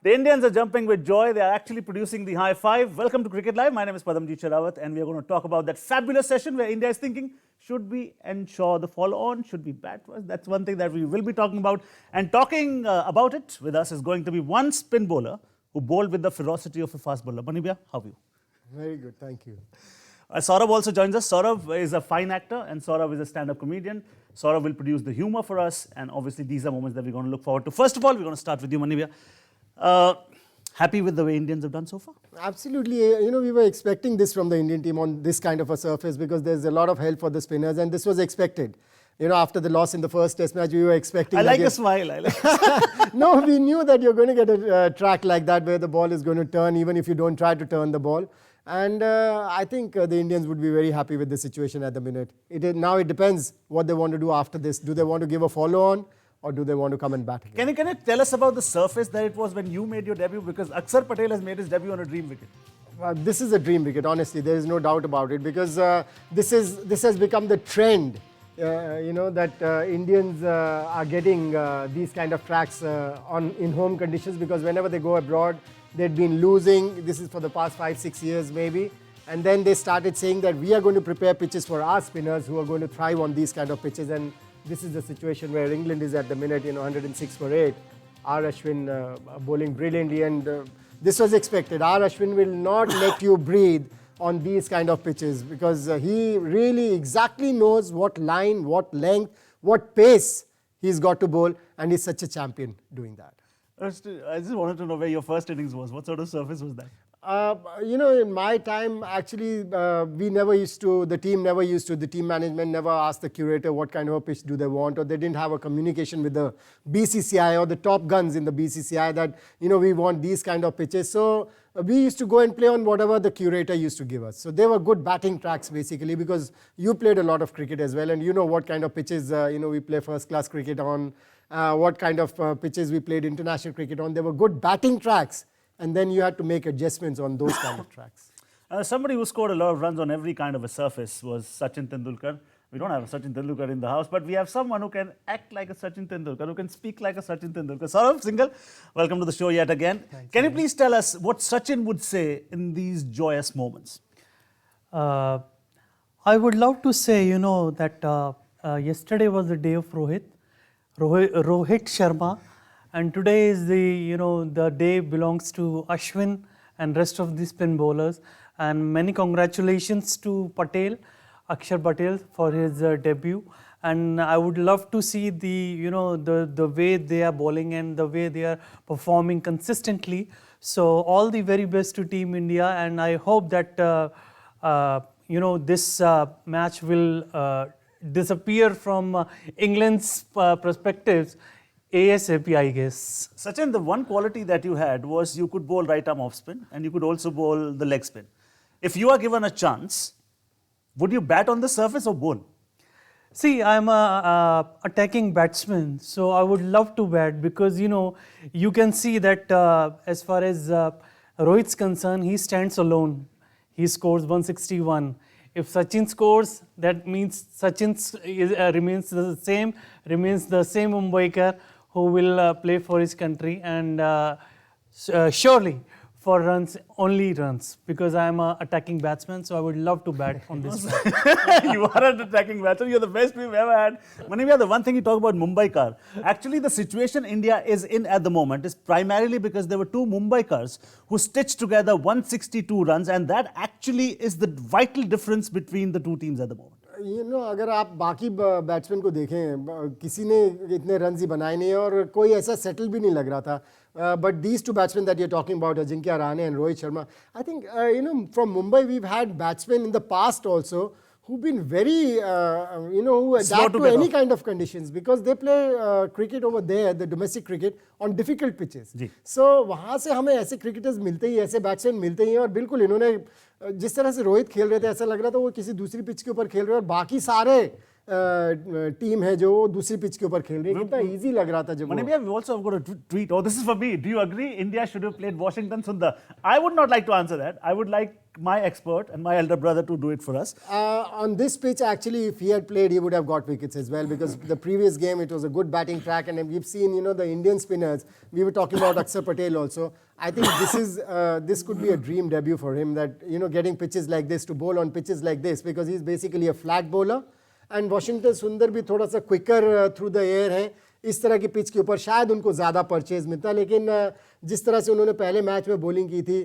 The Indians are jumping with joy. They are actually producing the high five. Welcome to Cricket Live. My name is Padamjeet Sherawat, and we are going to talk about that fabulous session where India is thinking, should we ensure the follow-on? Should we bat first? That's one thing that we will be talking about. And talking about it with us is going to be one spin bowler who bowled with the ferocity of a fast bowler. Manibhaiya, how are you? Very good, thank you. Saurabh also joins us. Saurabh is a fine actor and Saurabh is a stand-up comedian. Saurabh will produce the humor for us, and obviously these are moments that we're going to look forward to. First of all, we're going to start with you, Manibhaiya. Happy with the way Indians have done so far? Absolutely. We were expecting this from the Indian team on this kind of a surface because there's a lot of help for the spinners, and this was expected. After the loss in the first test match, we were expecting... I like a smile. No, we knew that you're going to get a track like that where the ball is going to turn, even if you don't try to turn the ball. And I think the Indians would be very happy with the situation at the minute. Now it depends what they want to do after this. Do they want to give a follow-on, or do they want to come and bat again? Can you tell us about the surface that it was when you made your debut? Because Akshar Patel has made his debut on a dream wicket. This is a dream wicket, honestly. There is no doubt about it, because this has become the trend. That Indians are getting these kind of tracks in home conditions, because whenever they go abroad, they'd been losing. This is for the past 5-6 years maybe. And then they started saying that we are going to prepare pitches for our spinners who are going to thrive on these kind of pitches. And this is the situation where England is at the minute, 106 for 8. R. Ashwin bowling brilliantly, and this was expected. R. Ashwin will not let you breathe on these kind of pitches, because he really exactly knows what line, what length, what pace he's got to bowl, and he's such a champion doing that. I just wanted to know where your first innings was. What sort of surface was that? In my time, actually, the team management never asked the curator what kind of a pitch do they want, or they didn't have a communication with the BCCI or the top guns in the BCCI that, we want these kind of pitches. So we used to go and play on whatever the curator used to give us. So they were good batting tracks, basically, because you played a lot of cricket as well, and you know what kind of pitches, we play first-class cricket on, what kind of pitches we played international cricket on. They were good batting tracks. And then you had to make adjustments on those kind of tracks. Somebody who scored a lot of runs on every kind of a surface was Sachin Tendulkar. We don't have a Sachin Tendulkar in the house, but we have someone who can act like a Sachin Tendulkar, who can speak like a Sachin Tendulkar. Saurabh Singhal, welcome to the show yet again. Can you please tell us what Sachin would say in these joyous moments? I would love to say, that yesterday was the day of Rohit Sharma. And today is the day belongs to Ashwin and rest of the spin bowlers. And many congratulations to Patel, Akshar Patel, for his debut. And I would love to see the way they are bowling and the way they are performing consistently. So all the very best to Team India, and I hope that this match will disappear from England's perspectives ASAP, I guess. Sachin, the one quality that you had was you could bowl right arm off spin, and you could also bowl the leg spin. If you are given a chance, would you bat on the surface or bowl? See, I'm a attacking batsman, so I would love to bat, because you can see that as far as Rohit's concerned, he stands alone. He scores 161. If Sachin scores, that means Sachin remains the same Mumbaikar who will play for his country, and surely for runs, only runs, because I am an attacking batsman, so I would love to bat on this side. You are an attacking batsman. You're the best we've ever had. Manibhaiya, the one thing you talk about Mumbaikar, actually the situation India is in at the moment is primarily because there were two Mumbaikars who stitched together 162 runs, and that actually is the vital difference between the two teams at the moment. अगर आप बाकी batsman को देखें, किसी ने इतने runs ही बनाए नहीं और कोई ऐसा सेटल भी नहीं लग रहा था. But these two batsmen that you're talking about, Ajinkya Rahane and Rohit Sharma, I think, from Mumbai we've had batsmen in the past also who've been very, who adapt to any kind of conditions, because they play cricket over there, the domestic cricket, on difficult pitches. So वहाँ से हमें ऐसे cricketers मिलते ही, ऐसे batsmen मिलते ही हैं, और बिल्कुल इन्होंने जिस तरह से रोहित खेल रहे थे, ऐसा लग रहा था वो किसी दूसरी पिच के ऊपर खेल रहे हैं, और बाकी सारे टीम है जो दूसरी पिच के ऊपर खेल रही है. कितना इजी लग रहा था जब. Manibhaiya, we also have got a tweet. Oh, this is for me. Do you agree India should have played Washington Sundar? I would not like to answer that. I would like my expert and my elder brother to do it for us. On this pitch, actually, if he had played, he would have got wickets as well, because the previous game, it was a good batting track, and we've seen, the Indian spinners. We were talking about Akshar Patel also. I think this could be a dream debut for him, that, getting pitches like this, to bowl on pitches like this, because he's basically a flat bowler. And Washington Sundar भी थोड़ा सा quicker through the air है. इस तरह की pitch के ऊपर शायद उनको ज़्यादा परचेज मिलता, लेकिन जिस तरह से उन्होंने पहले मैच में बॉलिंग की थी,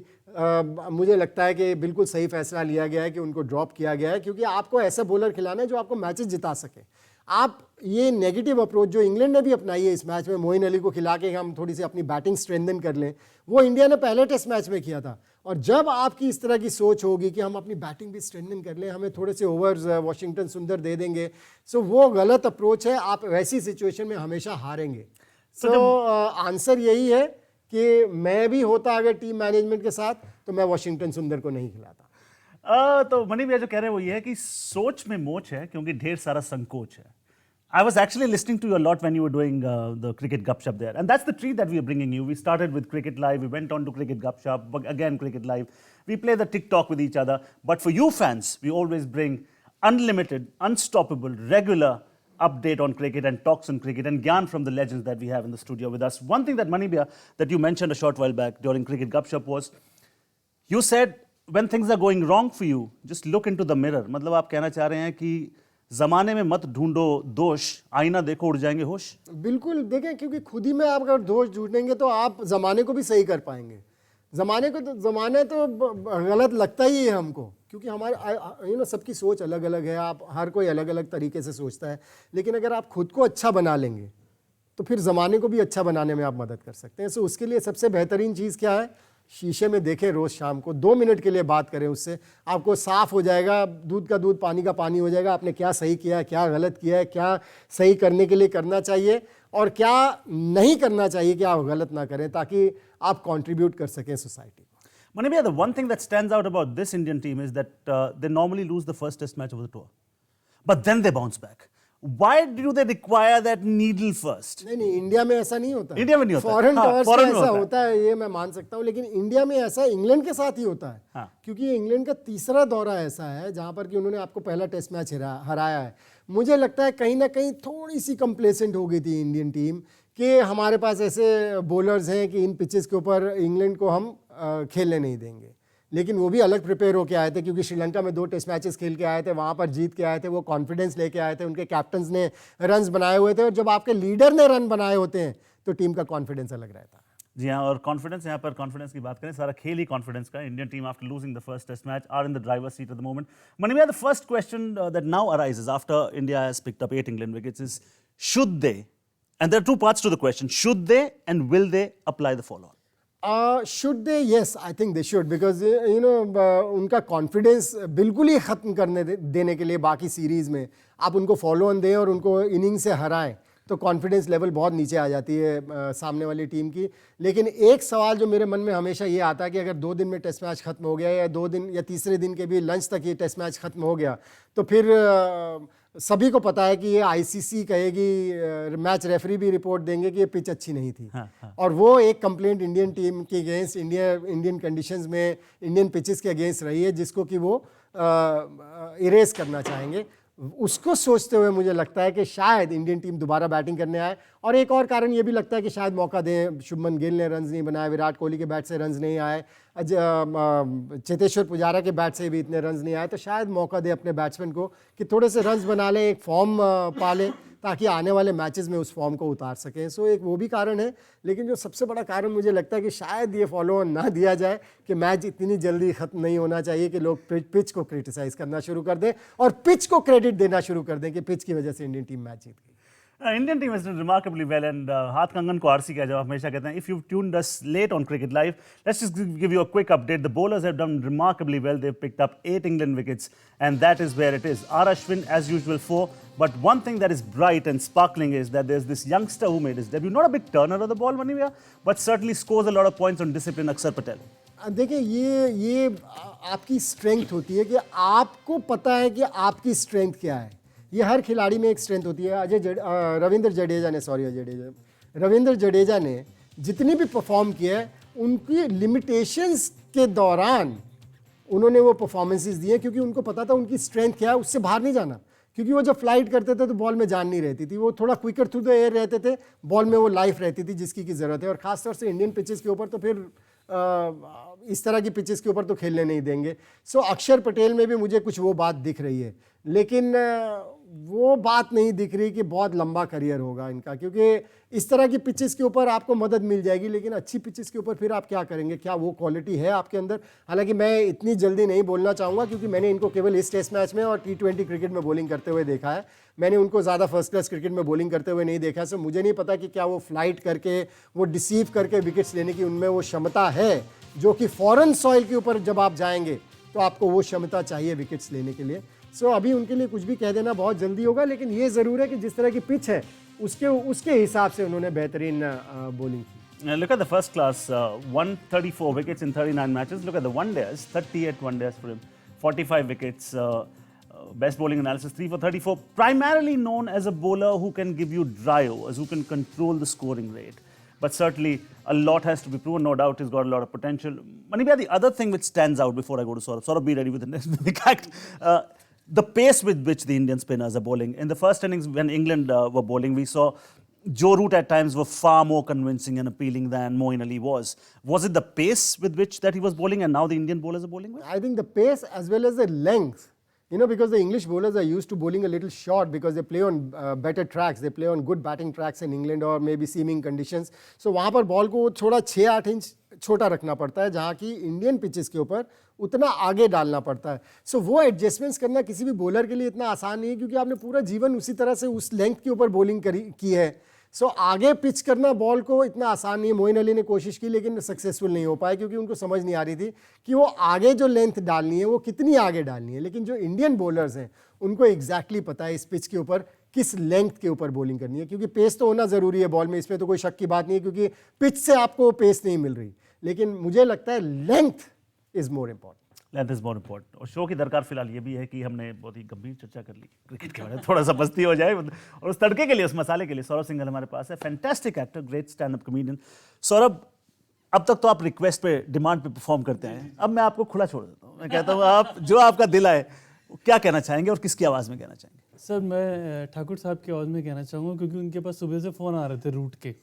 मुझे लगता है कि बिल्कुल सही फैसला लिया गया है कि उनको ड्रॉप किया गया है, क्योंकि आपको ऐसा बॉलर खिलाना है जो आपको मैचेस जिता सके. आप ये नेगेटिव अप्रोच जो इंग्लैंड ने भी अपनाई है इस मैच में, मोइन अली को खिला के हम थोड़ी सी अपनी बैटिंग स्ट्रेंथन कर लें, वो इंडिया ने पहले टेस्ट मैच में किया था. और जब आपकी इस तरह की सोच होगी कि हम अपनी बैटिंग भी स्ट्रेंथन कर लें, हमें थोड़े से ओवर्स वॉशिंगटन सुंदर दे देंगे, सो वो गलत अप्रोच है. आप वैसी सिचुएशन में हमेशा हारेंगे. सो आंसर यही है कि मैं भी होता अगर टीम मैनेजमेंट के साथ, तो मैं वॉशिंगटन सुंदर को नहीं खिलाता. तो मनी भैया जो कह रहे हैं वो ये है कि सोच में मोच है, क्योंकि ढेर सारा संकोच है. I was actually listening to you a lot when you were doing the Cricket Gupshup there. And that's the treat that we are bringing you. We started with Cricket Live, we went on to Cricket Gupshup, but again Cricket Live. We play the TikTok with each other. But for you fans, we always bring unlimited, unstoppable, regular update on cricket and talks on cricket and gyan from the legends that we have in the studio with us. One thing that Mani Bhaiya, that you mentioned a short while back during Cricket Gupshup was, you said when things are going wrong for you, just look into the mirror. मतलब आप कहना चाह रहे हैं कि ज़माने में मत ढूंढो दोष, आईना देखो उड़ जाएंगे होश. बिल्कुल देखें, क्योंकि खुद ही में आप अगर दोष ढूंढेंगे तो आप ज़माने को भी सही कर पाएंगे. ज़माने तो गलत लगता ही है हमको, क्योंकि हमारे सबकी सोच अलग अलग है. आप हर कोई अलग अलग तरीके से सोचता है, लेकिन अगर आप खुद को अच्छा बना लेंगे तो फिर ज़माने को भी अच्छा बनाने में आप मदद कर सकते हैं. सो उसके लिए सबसे बेहतरीन चीज़ क्या है, शीशे में देखें रोज़ शाम को, 2 मिनट के लिए बात करें उससे, आपको साफ़ हो जाएगा, दूध का दूध पानी का पानी हो जाएगा. आपने क्या सही किया है, क्या गलत किया है, क्या सही करने के लिए करना चाहिए और क्या नहीं करना चाहिए कि आप गलत ना करें, ताकि आप कंट्रीब्यूट कर सकें सोसाइटी को. Mani Bhaiya, the one thing that stands out about this Indian team is that they normally lose the first test match of the tour. But then they bounce back. Why do they require that needle first? नहीं, India में ऐसा नहीं होता. India में नहीं होता. Foreign हाँ, torques foreign में में ऐसा होता है. होता है, ये मैं मान सकता हूँ, लेकिन इंडिया में ऐसा इंग्लैंड के साथ ही होता है. हाँ. क्योंकि इंग्लैंड का तीसरा दौरा ऐसा है जहाँ पर कि उन्होंने आपको पहला टेस्ट मैच हराया है. मुझे लगता है कहीं ना कहीं थोड़ी सी कंप्लेसेंट हो गई थी इंडियन टीम कि हमारे पास ऐसे बॉलर्स हैं कि इन पिचेस के ऊपर इंग्लैंड को हम खेलने नहीं देंगे. लेकिन वो भी अलग प्रिपेयर होकर आए थे, क्योंकि श्रीलंका में 2 टेस्ट मैचेस खेल के आए थे, वहाँ पर जीत के आए थे, वो कॉन्फिडेंस लेके आए थे, उनके कैप्टन्स ने रन्स बनाए हुए थे, और जब आपके लीडर ने रन बनाए होते हैं तो टीम का कॉन्फिडेंस अलग रहता है. जी हाँ, और कॉन्फिडेंस, यहाँ पर कॉन्फिडेंस की बात करें, सारा खेल ही कॉन्फिडेंस का. Indian team after losing the first test match are in the driver seat at the moment. Mani Bhaiya, the first question that now arises after India has picked up 8 England wickets is, should they, and there are 2 parts to the question, should they and will they apply the follow-on? Should they? Yes, I think they should, because उनका confidence बिल्कुल ही ख़त्म करने देने के लिए बाकी series में आप उनको फॉलो ऑन दें और उनको इनिंग से हराएं, तो कॉन्फिडेंस लेवल बहुत नीचे आ जाती है सामने वाली टीम की. लेकिन एक सवाल जो मेरे मन में हमेशा ये आता है कि अगर 2 दिन में टेस्ट मैच ख़त्म हो गया, या 2 दिन या तीसरे दिन के भी लंच तक ये टेस्ट मैच ख़त्म हो गया, तो फिर सभी को पता है कि ये आईसीसी कहेगी, मैच रेफरी भी रिपोर्ट देंगे कि ये पिच अच्छी नहीं थी. और वो एक कंप्लेंट इंडियन टीम के अगेंस्ट, इंडियन कंडीशंस में इंडियन पिचेस के अगेंस्ट रही है, जिसको कि वो इरेज करना चाहेंगे. उसको सोचते हुए मुझे लगता है कि शायद इंडियन टीम दोबारा बैटिंग करने आए. और एक और कारण ये भी लगता है कि शायद मौका दें. शुभमन गिल ने रन्स नहीं बनाए, विराट कोहली के बैट से रन्स नहीं आए, चेतेश्वर पुजारा के बैट से भी इतने रन्स नहीं आए, तो शायद मौका दे अपने बैट्समैन को कि थोड़े से रन्स बना लें, एक फॉर्म पा लें, ताकि आने वाले मैचेस में उस फॉर्म को उतार सकें. सो एक वो भी कारण है. लेकिन जो सबसे बड़ा कारण मुझे लगता है कि शायद ये फॉलो ऑन ना दिया जाए, कि मैच इतनी जल्दी ख़त्म नहीं होना चाहिए कि लोग पिच को क्रिटिसाइज़ करना शुरू कर दें और पिच को क्रेडिट देना शुरू कर दें कि पिच की वजह से इंडियन टीम मैच जीत गई. Indian team has done remarkably well, and हाथ कंगन को आरसी का जवाब हमेशा कहते हैं. If you've tuned us late on Cricket Live, let's just give you a quick update. The bowlers have done remarkably well. They've picked up 8 England wickets, and that is where it is. R. Ashwin, as usual, 4. But one thing that is bright and sparkling is that there's this youngster who made his debut. Not a big turner of the ball, Mani Bhaiya, but certainly scores a lot of points on discipline, Akshar Patel. देखिए, ये आपकी strength होती है कि आपको पता है कि आपकी स्ट्रेंथ क्या है. ये हर खिलाड़ी में एक स्ट्रेंथ होती है. रविंद्र जडेजा ने जितनी भी परफॉर्म किया है, उनकी लिमिटेशंस के दौरान उन्होंने वो परफॉर्मेंसेस दिए क्योंकि उनको पता था उनकी स्ट्रेंथ क्या है, उससे बाहर नहीं जाना। क्योंकि वो जब फ्लाइट करते थे तो बॉल में जान नहीं रहती थी, वो थोड़ा क्विकर थ्रू द एयर रहते थे, बॉल में वो लाइफ रहती थी जिसकी की ज़रूरत है। और ख़ासतौर से इंडियन पिचेस के ऊपर तो फिर इस तरह की पिचेस के ऊपर तो खेलने नहीं देंगे। सो अक्षर पटेल में भी मुझे कुछ वो बात दिख रही है, लेकिन वो बात नहीं दिख रही कि बहुत लंबा करियर होगा इनका, क्योंकि इस तरह की पिचेस के ऊपर आपको मदद मिल जाएगी, लेकिन अच्छी पिचेस के ऊपर फिर आप क्या करेंगे, क्या वो क्वालिटी है आपके अंदर। हालांकि मैं इतनी जल्दी नहीं बोलना चाहूँगा क्योंकि मैंने इनको केवल इस टेस्ट मैच में और T20 क्रिकेट में बॉलिंग करते हुए देखा है, मैंने उनको ज़्यादा फर्स्ट क्लास क्रिकेट में बॉलिंग करते हुए नहीं देखा। सो मुझे नहीं पता कि क्या वो फ्लाइट करके, वो डिसीव करके विकेट्स लेने की उनमें वो क्षमता है, जो कि फॉरेन सॉइल के ऊपर जब आप जाएंगे तो आपको वो क्षमता चाहिए विकेट्स लेने के लिए। सो अभी उनके लिए कुछ भी कह देना बहुत जल्दी होगा, लेकिन ये ज़रूर है कि जिस तरह की पिच है उसके हिसाब से उन्होंने बेहतरीन बॉलिंग की। Look at the first class, 134 wickets in 39 matches. Look at the one-days, 38 one-days for him, 45 wickets. Best bowling analysis, 3 for 34. Primarily known as a bowler who can give you dry overs, who can control the scoring rate. But certainly a lot has to be proven. No doubt he's got a lot of potential. Manibhai, the other thing which stands out before I go to Saurabh. Saurabh, be ready with the fact. The pace with which the Indian spinners are bowling. In the first innings when England were bowling, we saw Joe Root at times were far more convincing and appealing than Moeen Ali was. Was it the pace with which that he was bowling and now the Indian bowlers are bowling with? I think the pace as well as the length. You know, because the English bowlers are used to bowling a little short because they play on better tracks. They play on good batting tracks in England or maybe seaming conditions. So वहाँ पर ball को थोड़ा 6-8 inch छोटा रखना पड़ता है, जहाँ की इंडियन पिचेस के ऊपर उतना आगे डालना पड़ता है। सो वो एडजस्टमेंट्स करना किसी भी बॉलर के लिए इतना आसान नहीं है, क्योंकि आपने पूरा जीवन उसी तरह से उस लेंथ के ऊपर बॉलिंग की है। सो आगे पिच करना बॉल को इतना आसान नहीं है। मोइन अली ने कोशिश की लेकिन सक्सेसफुल नहीं हो पाए, क्योंकि उनको समझ नहीं आ रही थी कि वो आगे जो लेंथ डालनी है वो कितनी आगे डालनी है। लेकिन जो इंडियन बॉलर्स हैं उनको एग्जैक्टली पता है इस पिच के ऊपर किस लेंथ के ऊपर बॉलिंग करनी है, क्योंकि पेस तो होना ज़रूरी है बॉल में, इसमें तो कोई शक की बात नहीं है, क्योंकि पिच से आपको पेस नहीं मिल रही। लेकिन मुझे लगता है length is more important. Length is more important. और शो की दरकार फिलहाल ये भी है कि हमने बहुत ही गंभीर चर्चा कर ली क्रिकेट के बारे में, थोड़ा सा मस्ती हो जाए, और उस तड़के के लिए, उस मसाले के लिए सौरभ सिंघल हमारे पास है। Fantastic actor, great stand up comedian. Saurabh, अब तक तो आप रिक्वेस्ट पे, डिमांड पे परफॉर्म करते हैं, अब मैं आपको खुला छोड़ देता हूँ। मैं कहता हूँ आप जो आपका दिल आए क्या कहना चाहेंगे और किसकी आवाज़ में कहना चाहेंगे? सर, मैं ठाकुर साहब की आवाज़ में कहना चाहूँगा, क्योंकि उनके पास सुबह से फ़ोन आ रहे थे रूट के,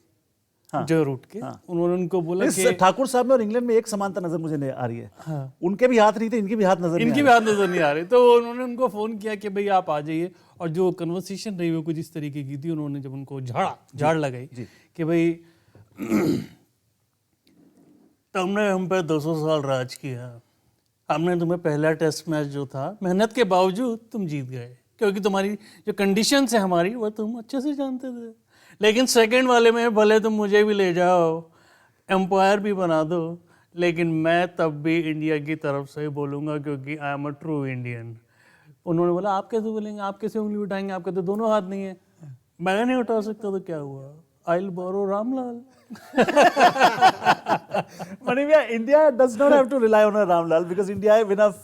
जो रूट के, उन्होंने उनको बोला कि ठाकुर साहब में और इंग्लैंड में एक समानता नजर मुझे आ रही है। उनके भी हाथ नहीं थे, इनके भी हाथ नजर नहीं आ रहे। तो उन्होंने उनको फ़ोन किया कि भाई आप आ जाइए, और जो कन्वर्सेशन रही वो कुछ इस तरीके की थी। उन्होंने जब उनको झाड़ लगाई कि भाई तुमने हम पे 200 साल राज किया, हमने तुम्हें पहला टेस्ट मैच जो था मेहनत के बावजूद तुम जीत गए, क्योंकि तुम्हारी जो कंडीशंस है हमारी वो तुम अच्छे से जानते थे। लेकिन सेकंड वाले में भले तुम मुझे भी ले जाओ, एम्पायर भी बना दो, लेकिन मैं तब भी इंडिया की तरफ से ही बोलूँगा, क्योंकि I am a true Indian. उन्होंने बोला आप कैसे बोलेंगे, आप कैसे उंगली उठाएंगे, आपके तो दोनों हाथ नहीं है। मैं नहीं उठा सकता तो क्या हुआ, I will borrow Ramlal. Manibhai, India does not have to rely on a Ramlal because India have enough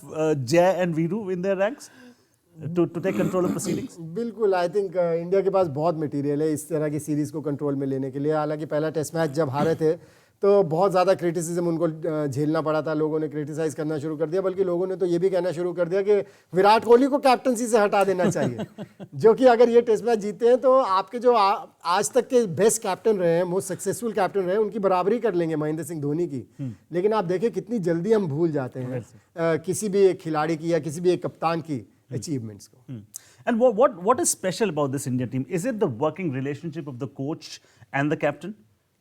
Jay and Viru in their ranks to take control of proceedings. बिल्कुल, आई थिंक इंडिया के पास बहुत material है इस तरह की series को control में लेने के लिए। हालांकि पहला टेस्ट मैच जब हारे थे तो बहुत ज़्यादा क्रिटिसिज्म उनको झेलना पड़ा था, लोगों ने क्रिटिसाइज़ करना शुरू कर दिया, बल्कि लोगों ने तो ये भी कहना शुरू कर दिया कि विराट कोहली को कैप्टनसी से हटा देना चाहिए। जो कि अगर ये टेस्ट मैच जीते हैं तो आपके जो आज तक के बेस्ट कैप्टन रहे हैं, मोस्ट सक्सेसफुल कैप्टन रहे हैं, उनकी बराबरी कर लेंगे महेंद्र सिंह धोनी की। लेकिन आप देखें कितनी जल्दी हम भूल जाते हैं किसी भी एक खिलाड़ी की या किसी भी एक कप्तान की अचीवमेंट्स को। And what is special about this Indian team? Is it the working relationship of the coach and the captain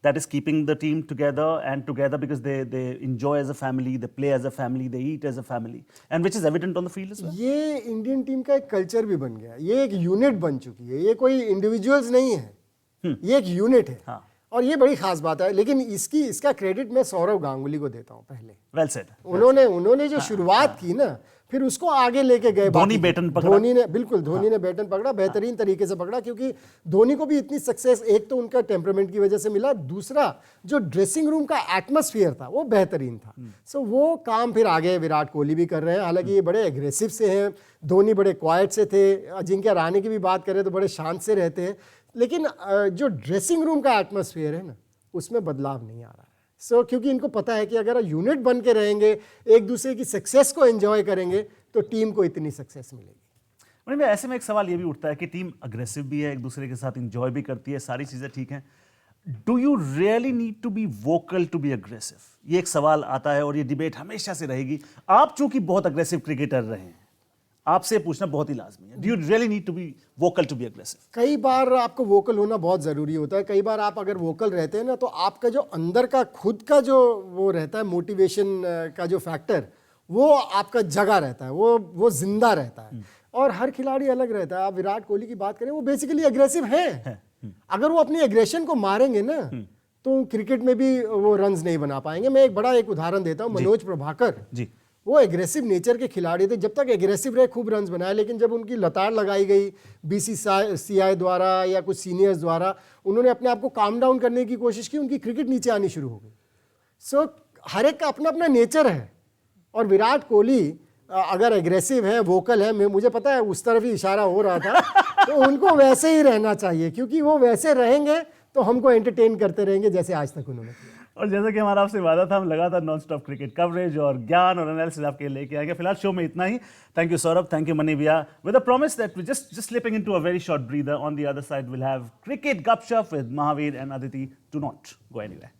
that is keeping the team together because they enjoy as a family, they play as a family, they eat as a family, and which is evident on the field as well? ये Indian team का एक culture भी बन गया, ये एक unit बन चुकी है, ये कोई इंडिविजुअल्स नहीं है, ये एक यूनिट है। हाँ। और ये बड़ी खास बात है। लेकिन इसका क्रेडिट मैं सौरव गांगुली को देता हूँ पहले। Well said. उन्होंने जो शुरुआत की ना, फिर उसको आगे लेके गए। धोनी बैटन पकड़ा, धोनी ने बैटन पकड़ा, बेहतरीन तरीके से पकड़ा, क्योंकि धोनी को भी इतनी सक्सेस एक तो उनका टेम्परामेंट की वजह से मिला, दूसरा जो ड्रेसिंग रूम का एटमॉस्फेयर था वो बेहतरीन था। सो वो काम फिर आगे विराट कोहली भी कर रहे हैं। हालांकि ये बड़े एग्रेसिव से हैं, धोनी बड़े क्वाइट से थे, अजिंक्य रहाणे की भी बात करें तो बड़े शांत से रहते हैं, लेकिन जो ड्रेसिंग रूम का एटमॉस्फेयर है ना, उसमें बदलाव नहीं आ रहा है। सो क्योंकि इनको पता है कि अगर यूनिट बन के रहेंगे, एक दूसरे की सक्सेस को एंजॉय करेंगे, तो टीम को इतनी सक्सेस मिलेगी। मणि भाई, ऐसे में एक सवाल ये भी उठता है कि टीम अग्रेसिव भी है, एक दूसरे के साथ इंजॉय भी करती है, सारी चीजें ठीक हैं। Do you really need to be vocal to be aggressive? ये एक सवाल आता है और ये डिबेट हमेशा से रहेगी। आप चूंकि बहुत अग्रेसिव क्रिकेटर रहे हैं, आपसे पूछना बहुत ही लाजमी है, do you really need to be vocal to be aggressive? कई बार आपको वोकल होना बहुत ज़रूरी होता है। कई बार आप अगर वोकल रहते हैं ना, तो आपका जो अंदर का खुद का जो वो रहता है, मोटिवेशन का जो फैक्टर, वो आपका जगा रहता है, वो जिंदा रहता है। और हर खिलाड़ी अलग रहता है। आप विराट कोहली की बात करें, वो बेसिकली अग्रेसिव है। अगर वो अपनी एग्रेशन को मारेंगे ना, तो क्रिकेट में भी वो रन्स नहीं बना पाएंगे। मैं एक उदाहरण देता हूँ, मनोज प्रभाकर जी, वो एग्रेसिव नेचर के खिलाड़ी थे। जब तक एग्रेसिव रहे, खूब रन्स बनाए, लेकिन जब उनकी लताड़ लगाई गई बीसीसीआई द्वारा या कुछ सीनियर्स द्वारा, उन्होंने अपने आप को काम डाउन करने की कोशिश की, उनकी क्रिकेट नीचे आनी शुरू हो गई। सो हर एक का अपना अपना नेचर है। और विराट कोहली अगर एग्रेसिव है, वोकल है, मुझे पता है उस तरफ ही इशारा हो रहा था, तो उनको वैसे ही रहना चाहिए, क्योंकि वो वैसे रहेंगे तो हमको एंटरटेन करते रहेंगे जैसे आज तक उन्होंने किया। और जैसा कि हमारा आपसे वादा था, हम लगातार नॉन स्टॉप क्रिकेट कवरेज और ज्ञान और एनालिसिस आपके लेके आएंगे। फिलहाल शो में इतना ही। Thank you Saurabh, thank you Mani भैया, with a promise that we just slipping into a very short breather. On the other side will have cricket गपशप with Mahavir and Aditi. Do not go anywhere.